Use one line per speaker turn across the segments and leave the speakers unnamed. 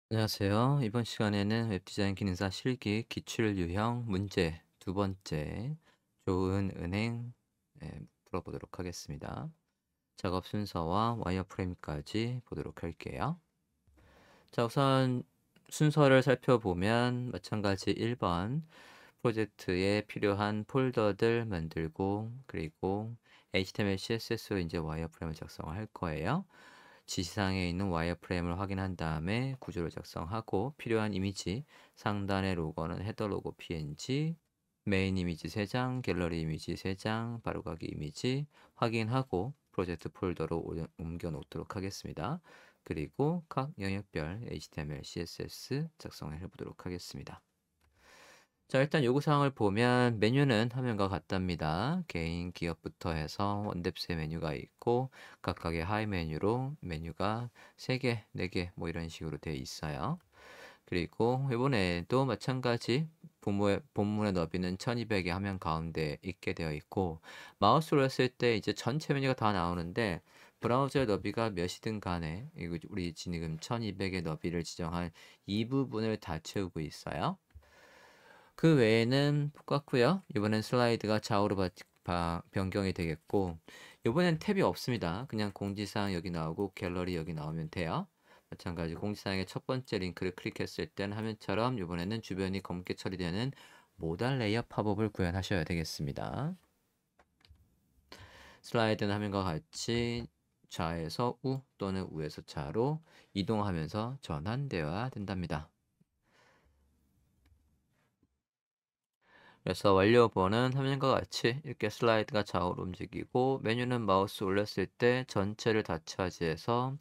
안녕하세요. 이번 시간에는 웹디자인 기능사 실기 기출 유형 문제 두 번째 좋은 은행 풀어보도록 하겠습니다. 작업 순서와 와이어프레임까지 보도록 할게요. 자, 우선 순서를 살펴보면 마찬가지 1번 프로젝트에 필요한 폴더들 만들고 그리고 HTML, CSS로 이제 와이어프레임을 작성할 거예요. 지시사항에 있는 와이어프레임을 확인한 다음에 구조를 작성하고 필요한 이미지 상단의 로고는 헤더 로고 png, 메인 이미지 3장, 갤러리 이미지 3장, 바로가기 이미지 확인하고 프로젝트 폴더로 옮겨 놓도록 하겠습니다. 그리고 각 영역별 HTML, CSS 작성을 해보도록 하겠습니다. 자, 일단 요구사항을 보면 메뉴는 화면과 같답니다. 개인 기업부터 해서 원뎁스의 메뉴가 있고 각각의 하위 메뉴로 메뉴가 3개, 4개 뭐 이런 식으로 되어 있어요. 그리고 이번에도 마찬가지 본문의 너비는 1200의 화면 가운데 있게 되어 있고 마우스로 했을 때 이제 전체 메뉴가 다 나오는데 브라우저의 너비가 몇이든 간에 우리 지금 1200의 너비를 지정한 이 부분을 다 채우고 있어요. 그 외에는 똑같고요. 이번엔 슬라이드가 좌우로 변경이 되겠고 이번엔 탭이 없습니다. 그냥 공지사항 여기 나오고 갤러리 여기 나오면 돼요. 마찬가지 공지사항의 첫 번째 링크를 클릭했을 때는 화면처럼 이번에는 주변이 검게 처리되는 모달 레이어 팝업을 구현하셔야 되겠습니다. 슬라이드는 화면과 같이 좌에서 우 또는 우에서 좌로 이동하면서 전환되어야 된답니다. 그래서 완료본은 화면과 같이 이렇게 슬라이드가 좌우로 움직이고 메뉴는 마우스 올렸을 때 전체를 다 차지해서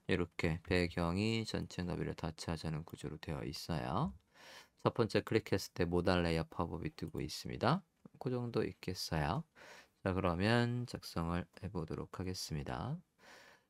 이렇게 배경이 전체 너비를 다 차지하는 구조로 되어 있어요. 첫 번째 클릭했을 때 모달 레이어 팝업이 뜨고 있습니다. 그 정도 있겠어요. 자, 그러면 작성을 해보도록 하겠습니다.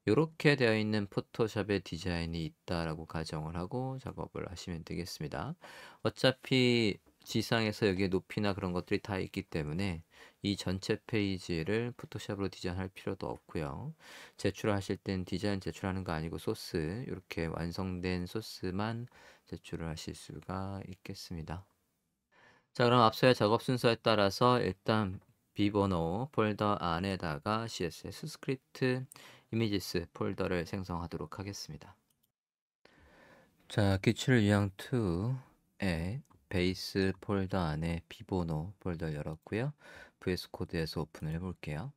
이렇게 되어 있는 포토샵의 디자인이 있다라고 가정을 하고 작업을 하시면 되겠습니다. 어차피 지상에서 여기에 높이나 그런 것들이 다 있기 때문에 이 전체 페이지를 포토샵으로 디자인할 필요도 없고요. 제출하실 땐 디자인 제출하는 거 아니고 소스 이렇게 완성된 소스만 제출을 하실 수가 있겠습니다. 자, 그럼 앞서의 작업 순서에 따라서 일단 비번호 폴더 안에다가 CSS 스크립트 이미지스 폴더를 생성하도록 하겠습니다. 자, 기출 유형 2에 베이스 폴더 안에 비번호 폴더 열었고요. VS 코드에서 오픈을 해볼게요.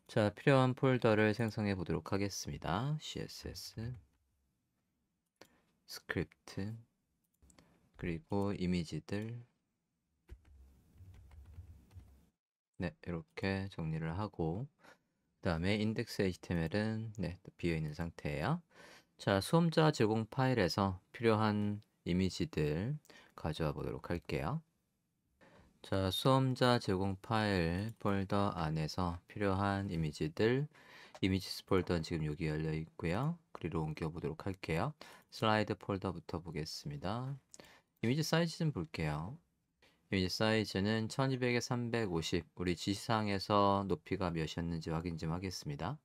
자, 필요한 폴더를 생성해 보도록 하겠습니다. CSS 스크립트 그리고 이미지들 네, 이렇게 정리를 하고 그 다음에 index html은 네, 비어 있는 상태예요. 자, 수험자 제공 파일에서 필요한 이미지들 가져와 보도록 할게요. 자, 수험자 제공 파일 폴더 안에서 필요한 이미지들 이미지스 폴더는 지금 여기 열려 있고요. 그리로 옮겨 보도록 할게요. 슬라이드 폴더부터 보겠습니다. 이미지 사이즈 좀 볼게요. 이미지 사이즈는 1200에 350 우리 지시사항에서 높이가 몇이었는지 확인 좀 하겠습니다.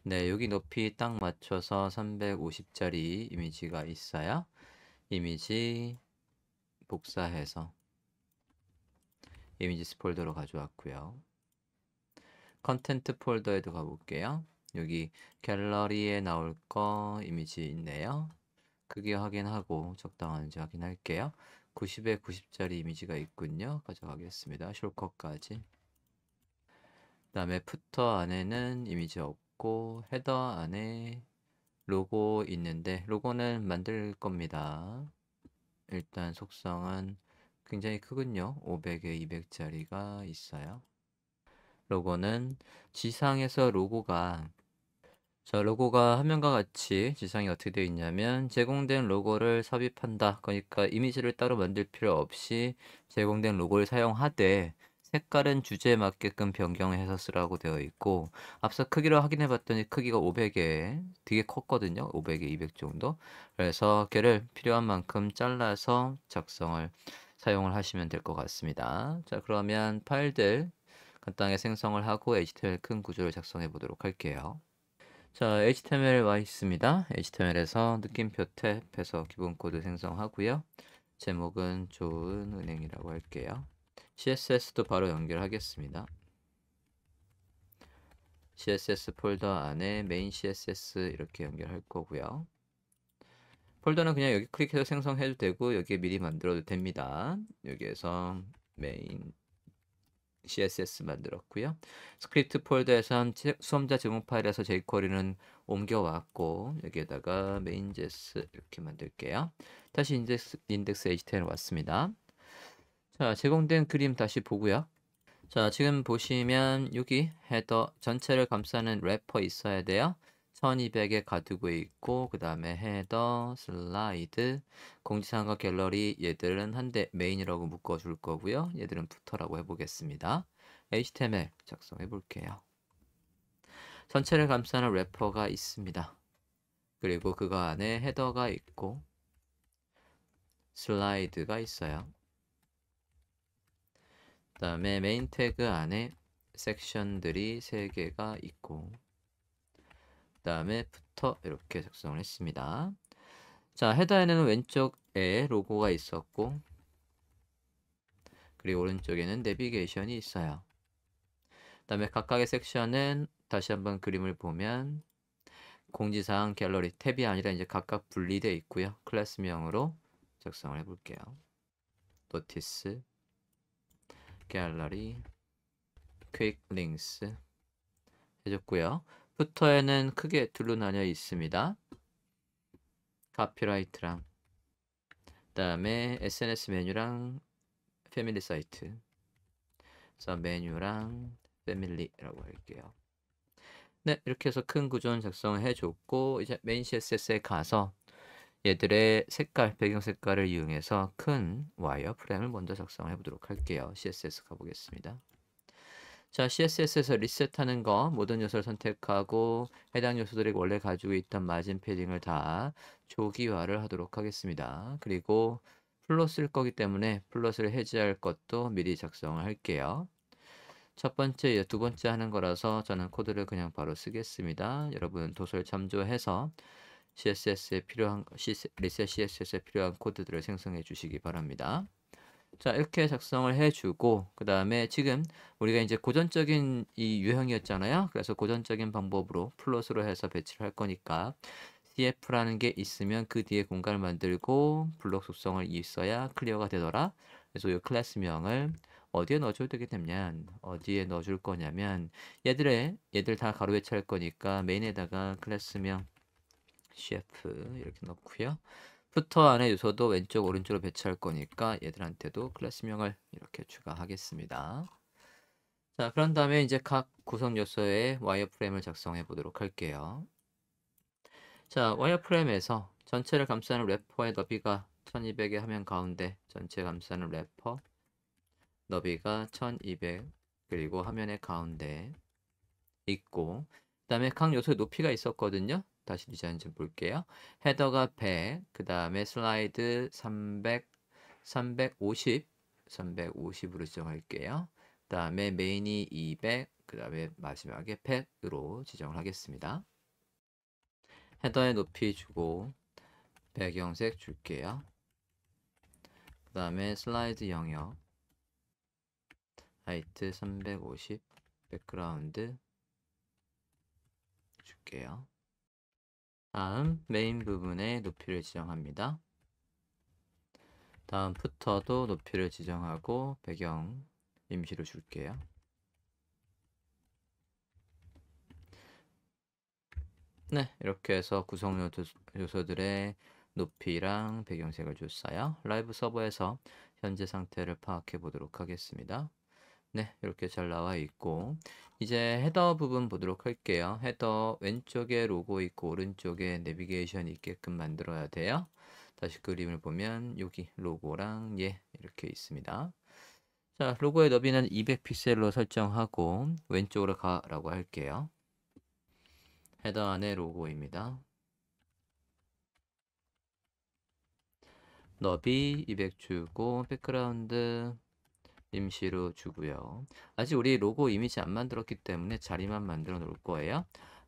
네, 여기 높이 딱 맞춰서 350짜리 이미지가 있어요. 이미지 복사해서 이미지스 폴더로 가져왔고요. 컨텐트 폴더에도 가볼게요. 여기 갤러리에 나올 거 이미지 있네요. 크기 확인하고 적당한지 확인할게요. 90에 90짜리 이미지가 있군요. 가져가겠습니다. 숄컷까지. 그 다음에 푸터 안에는 이미지 없고 헤더 안에 로고 있는데 로고는 만들 겁니다. 일단 속성은 굉장히 크군요. 500에 200짜리가 있어요. 로고는 지상에서 로고가 화면과 같이 지상이 어떻게 되어 있냐면 제공된 로고를 삽입한다. 그러니까 이미지를 따로 만들 필요 없이 제공된 로고를 사용하되 색깔은 주제에 맞게끔 변경해서 쓰라고 되어 있고 앞서 크기를 확인해 봤더니 크기가 500에 되게 컸거든요. 500에 200 정도. 그래서 걔를 필요한 만큼 잘라서 사용을 하시면 될 것 같습니다. 자, 그러면 파일들 간단하게 생성을 하고 HTML 큰 구조를 작성해 보도록 할게요. 자, HTML 와 있습니다. HTML에서 느낌표 탭해서 기본 코드 생성하고요. 제목은 좋은 은행이라고 할게요. CSS도 바로 연결하겠습니다. CSS 폴더 안에 메인 CSS 이렇게 연결할 거고요. 폴더는 그냥 여기 클릭해서 생성해도 되고 여기에 미리 만들어도 됩니다. 여기에서 메인 CSS 만들었고요. 스크립트 폴더에선 수험자 제공 파일에서 jQuery는 옮겨왔고 여기에다가 main.js 이렇게 만들게요. 다시 인덱스 HTML 왔습니다. 자, 제공된 그림 다시 보고요. 자, 지금 보시면 여기 헤더 전체를 감싸는 래퍼 있어야 돼요. 1200에 가두고 있고 그 다음에 헤더, 슬라이드, 공지사항과 갤러리 얘들은 한데 메인이라고 묶어줄 거고요. 얘들은 부터라고 해보겠습니다. HTML 작성해 볼게요. 전체를 감싸는 래퍼가 있습니다. 그리고 그거 안에 헤더가 있고 슬라이드가 있어요. 그 다음에 메인 태그 안에 섹션들이 3개가 있고 그 다음에 부터 이렇게 작성을 했습니다. 자, 헤더에는 왼쪽에 로고가 있었고 그리고 오른쪽에는 내비게이션이 있어요. 그 다음에 각각의 섹션은 다시 한번 그림을 보면 공지사항 갤러리 탭이 아니라 이제 각각 분리되어 있고요. 클래스명으로 작성을 해볼게요. 노티스, 갤러리, 퀵 링스 해줬고요. 부터에는 크게 둘로 나뉘어 있습니다. 카피라이트랑 그다음에 SNS 메뉴랑 패밀리 사이트. 그래서 메뉴랑 패밀리라고 할게요. 네, 이렇게 해서 큰 구조는 작성을 해줬고 이제 메인 CSS에 가서 얘들의 색깔, 배경 색깔을 이용해서 큰 와이어 프레임을 먼저 작성해 보도록 할게요. CSS 가보겠습니다. 자, CSS에서 리셋하는 거 모든 요소를 선택하고 해당 요소들이 원래 가지고 있던 마진 패딩을 다 조기화를 하도록 하겠습니다. 그리고 플롯 쓸 거기 때문에 플롯을 해제할 것도 미리 작성을 할게요. 첫 번째, 두 번째 하는 거라서 저는 코드를 그냥 바로 쓰겠습니다. 여러분 도서를 참조해서 CSS에 필요한 리셋 CSS에 필요한 코드들을 생성해 주시기 바랍니다. 자, 이렇게 작성을 해주고 그 다음에 지금 우리가 이제 고전적인 이 유형이었잖아요. 그래서 고전적인 방법으로 플롯으로 해서 배치를 할 거니까 cf라는 게 있으면 그 뒤에 공간을 만들고 블록 속성을 있어야 클리어가 되더라. 그래서 이 클래스명을 어디에 넣어줘야 되겠냐면 어디에 넣어줄 거냐면 얘들 다 가로 배치할 거니까 메인에다가 클래스명 cf 이렇게 넣고요. 부터 안에 요소도 왼쪽 오른쪽으로 배치할 거니까 얘들한테도 클래스명을 이렇게 추가하겠습니다. 자, 그런 다음에 이제 각 구성 요소의 와이어프레임을 작성해 보도록 할게요. 자, 와이어프레임에서 전체를 감싸는 래퍼의 너비가 1200의 화면 가운데 전체 감싸는 래퍼 너비가 1200 그리고 화면의 가운데 있고 그 다음에 각 요소의 높이가 있었거든요. 다시 디자인 좀 볼게요. 헤더가 100, 그 다음에 슬라이드 300, 350, 350으로 지정할게요. 그 다음에 메인이 200, 그 다음에 마지막에 100으로 지정을 하겠습니다. 헤더의 높이 주고 배경색 줄게요. 그 다음에 슬라이드 영역, 하이트 350, 백그라운드 줄게요. 다음 메인 부분의 높이를 지정합니다. 다음 푸터도 높이를 지정하고 배경 임시로 줄게요. 네, 이렇게 해서 구성 요소들의 높이랑 배경색을 줬어요. 라이브 서버에서 현재 상태를 파악해 보도록 하겠습니다. 네, 이렇게 잘 나와 있고 이제 헤더 부분 보도록 할게요. 헤더 왼쪽에 로고 있고 오른쪽에 내비게이션이 있게끔 만들어야 돼요. 다시 그림을 보면 여기 로고랑 이렇게 있습니다. 자, 로고의 너비는 200픽셀로 설정하고 왼쪽으로 가라고 할게요. 헤더 안에 로고입니다. 너비 200 주고 백그라운드 임시로 주고요. 아직 우리 로고 이미지 안 만들었기 때문에 자리만 만들어 놓을 거예요.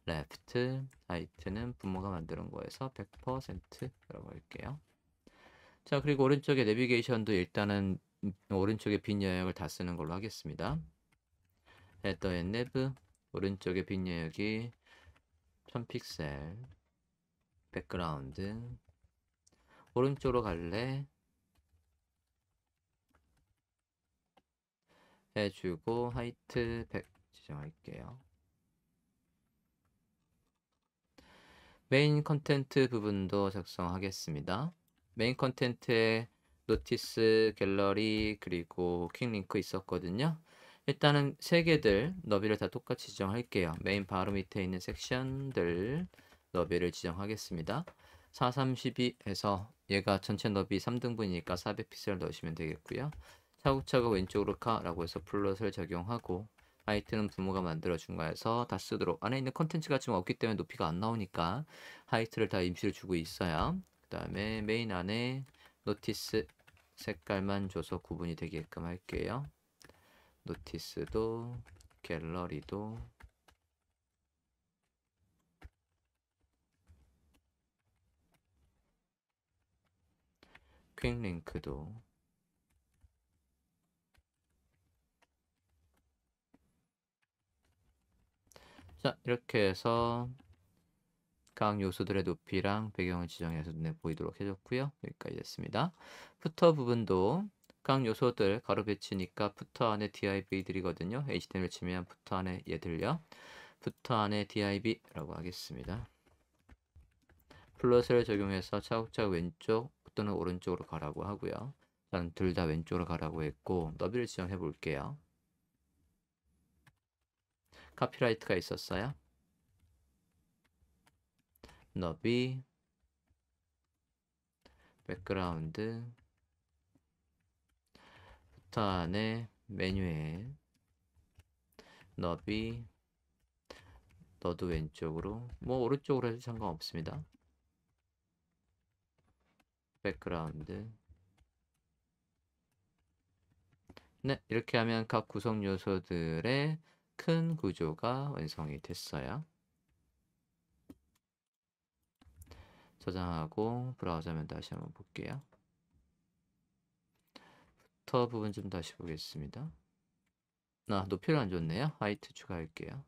left, 하이트는 부모가 만드는 거에서 100%라고 할게요. 자, 그리고 오른쪽에 내비게이션도 일단은 오른쪽에 빈 영역을 다 쓰는 걸로 하겠습니다. header and nav, 오른쪽에 빈 영역이 1000픽셀, 백그라운드, 오른쪽으로 갈래 해주고 하이트 100 지정할게요. 메인 컨텐트 부분도 작성하겠습니다. 메인 컨텐트에 노티스, 갤러리, 그리고 퀵 링크 있었거든요. 일단은 세 개들 너비를 다 똑같이 지정할게요. 메인 바로 밑에 있는 섹션들 너비를 지정하겠습니다. 432 해서 얘가 전체 너비 3등분이니까 400픽셀 넣으시면 되겠고요. 차곡차곡 왼쪽으로 가라고 해서 플롯을 적용하고 하이트는 부모가 만들어준 거에서 다 쓰도록. 안에 있는 컨텐츠가 지금 없기 때문에 높이가 안 나오니까 하이트를 다 임시로 주고 있어요. 그 다음에 메인 안에 노티스 색깔만 줘서 구분이 되게끔 할게요. 노티스도 갤러리도 퀵 링크도 자, 이렇게 해서 각 요소들의 높이랑 배경을 지정해서 눈에 보이도록 해줬고요. 여기까지 됐습니다. 푸터 부분도 각 요소들 가로 배치니까 푸터 안에 div들이거든요. HTML 치면 푸터 안에 얘들요. 푸터 안에 div라고 하겠습니다. 플롯을 적용해서 차곡차곡 왼쪽 또는 오른쪽으로 가라고 하고요. 저는 둘 다 왼쪽으로 가라고 했고 너비를 지정해 볼게요. 카피라이트가 있었어요. 너비, 백그라운드, 푸터 안에 메뉴에 너비, 너도 왼쪽으로, 뭐 오른쪽으로 해도 상관없습니다. 백그라운드. 네, 이렇게 하면 각 구성 요소들의 큰 구조가 완성이 됐어요. 저장하고 브라우저면 다시 한번 볼게요. 푸터 부분 좀 다시 보겠습니다. 높이를 안 줬네요. 하이트 추가할게요.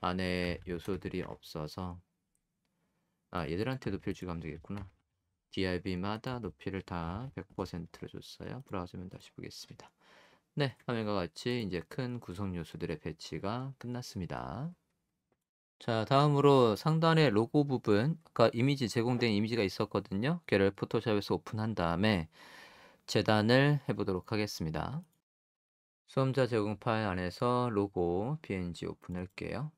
안에 요소들이 없어서 얘들한테 높이를 주면 되겠구나. DRB마다 높이를 다 100%로 줬어요. 브라우저면 다시 보겠습니다. 네, 화면과 같이 이제 큰 구성 요소들의 배치가 끝났습니다. 자, 다음으로 상단의 로고 부분, 아까 이미지 제공된 이미지가 있었거든요. 걔를 포토샵에서 오픈한 다음에 재단을 해보도록 하겠습니다. 수험자 제공 파일 안에서 로고 png 오픈할게요.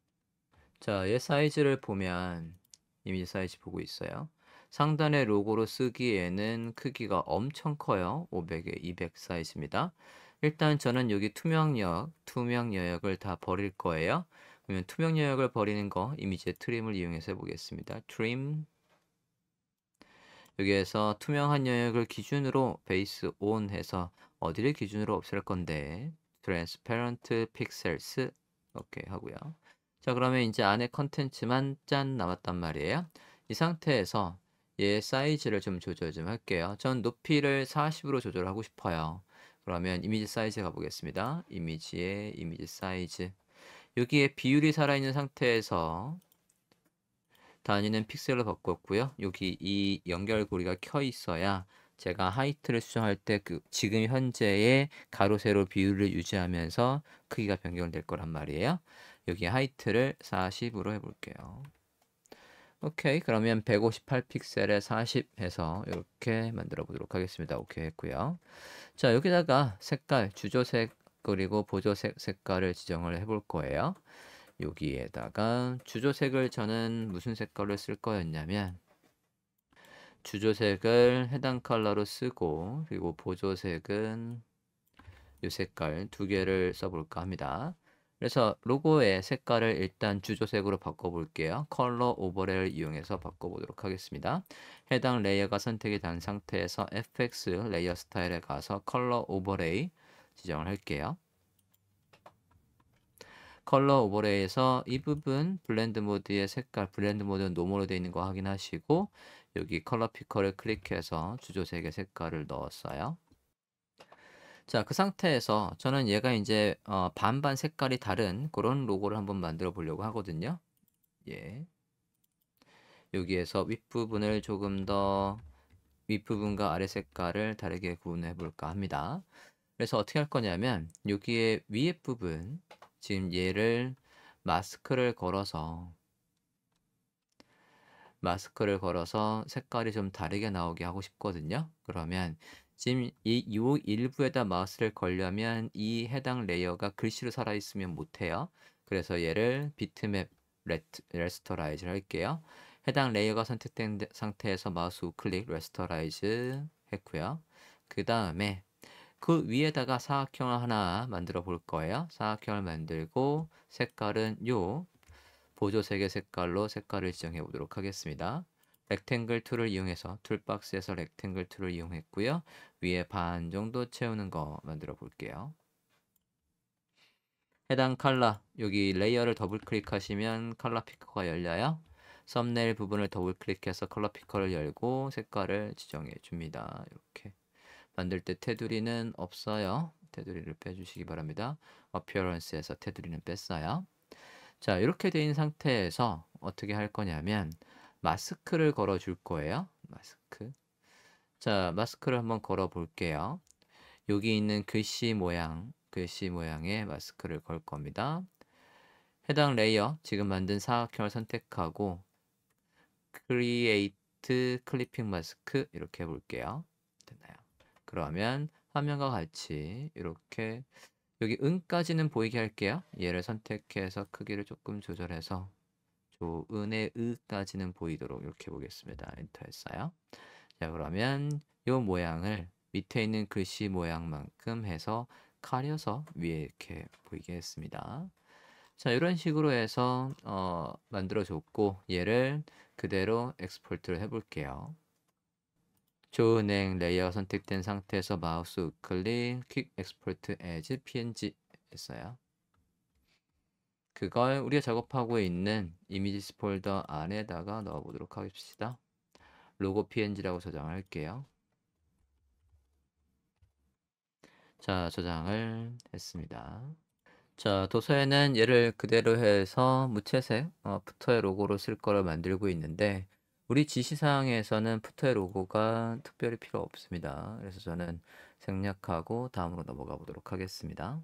자, 얘 사이즈를 보면 이미지 사이즈 보고 있어요. 상단의 로고로 쓰기에는 크기가 엄청 커요. 500에 200 사이즈입니다. 일단 저는 여기 투명 여역을 다 버릴 거예요. 그러면 투명 여역을 버리는 거 이미지의 트림을 이용해서 해보겠습니다. 트림 여기에서 투명한 여역을 기준으로 베이스 온 해서 어디를 기준으로 없앨 건데 transparent pixels 오케이 하고요. 자, 그러면 이제 안에 컨텐츠만 짠 남았단 말이에요. 이 상태에서 얘 사이즈를 좀 조절 좀 할게요. 전 높이를 40으로 조절하고 싶어요. 그러면 이미지 사이즈 가보겠습니다. 이미지의 이미지 사이즈. 여기에 비율이 살아있는 상태에서 단위는 픽셀로 바꿨고요. 여기 이 연결고리가 켜 있어야 제가 하이트를 수정할 때 지금 현재의 가로 세로 비율을 유지하면서 크기가 변경될 거란 말이에요. 여기 하이트를 40으로 해볼게요. 오케이, 그러면 158픽셀에 40 해서 이렇게 만들어 보도록 하겠습니다. 오케이 했고요. 자, 여기다가 색깔, 주조색 그리고 보조색 색깔을 지정을 해볼 거예요. 여기에다가 주조색을 저는 무슨 색깔로 쓸 거였냐면 주조색을 해당 컬러로 쓰고 그리고 보조색은 이 색깔 두 개를 써볼까 합니다. 그래서 로고의 색깔을 일단 주조색으로 바꿔볼게요. 컬러 오버레이를 이용해서 바꿔보도록 하겠습니다. 해당 레이어가 선택이 된 상태에서 FX 레이어 스타일에 가서 컬러 오버레이 지정을 할게요. 컬러 오버레이에서 이 부분 블렌드 모드의 색깔, 블렌드 모드는 노멀로 되어 있는 거 확인하시고 여기 컬러 피커를 클릭해서 주조색의 색깔을 넣었어요. 자, 그 상태에서 저는 얘가 이제 반반 색깔이 다른 그런 로고를 한번 만들어 보려고 하거든요. 예. 여기에서 윗부분을 조금 더 윗부분과 아래 색깔을 다르게 구분해 볼까 합니다. 그래서 어떻게 할 거냐면 여기에 위에 부분 지금 얘를 마스크를 걸어서 색깔이 좀 다르게 나오게 하고 싶거든요. 그러면 지금 요 일부에다 마우스를 걸려면 이 해당 레이어가 글씨로 살아있으면 못해요. 그래서 얘를 비트맵 레스터라이즈를 할게요. 해당 레이어가 선택된 상태에서 마우스 우클릭 레스터라이즈 했고요. 그 다음에 그 위에다가 사각형을 하나 만들어 볼 거예요. 사각형을 만들고 색깔은 요 보조색의 색깔로 색깔을 지정해 보도록 하겠습니다. 렉탱글 툴을 이용해서 툴박스에서 렉탱글 툴을 이용했고요. 위에 반 정도 채우는 거 만들어 볼게요. 해당 컬러, 여기 레이어를 더블 클릭하시면 컬러 피커가 열려요. 썸네일 부분을 더블 클릭해서 컬러 피커를 열고 색깔을 지정해 줍니다. 이렇게 만들 때 테두리는 없어요. 테두리를 빼주시기 바랍니다. 어피어런스에서 테두리는 뺐어요. 자, 이렇게 된 상태에서 어떻게 할 거냐면 마스크를 걸어 줄 거예요. 마스크. 자, 마스크를 한번 걸어 볼게요. 여기 있는 글씨 모양에 마스크를 걸 겁니다. 해당 레이어, 지금 만든 사각형을 선택하고 크리에이트 클리핑 마스크 이렇게 해 볼게요. 됐나요? 그러면 화면과 같이 이렇게 여기 은까지는 보이게 할게요. 얘를 선택해서 크기를 조금 조절해서 조은의 으까지는 보이도록 이렇게 보겠습니다. 엔터 했어요. 자, 그러면 이 모양을 밑에 있는 글씨 모양만큼 해서 가려서 위에 이렇게 보이게 했습니다. 자, 이런 식으로 해서 만들어 줬고 얘를 그대로 엑스포트를 해 볼게요. 조은행 레이어 선택된 상태에서 마우스 우클릭 퀵 엑스포트 as png 했어요. 그걸 우리가 작업하고 있는 이미지스 폴더 안에다가 넣어 보도록 하겠습니다. 로고 png라고 저장할게요. 자, 저장을 했습니다. 자, 도서에는 얘를 그대로 해서 무채색 푸터의 로고로 쓸 거를 만들고 있는데 우리 지시사항에서는 푸터의 로고가 특별히 필요 없습니다. 그래서 저는 생략하고 다음으로 넘어가 보도록 하겠습니다.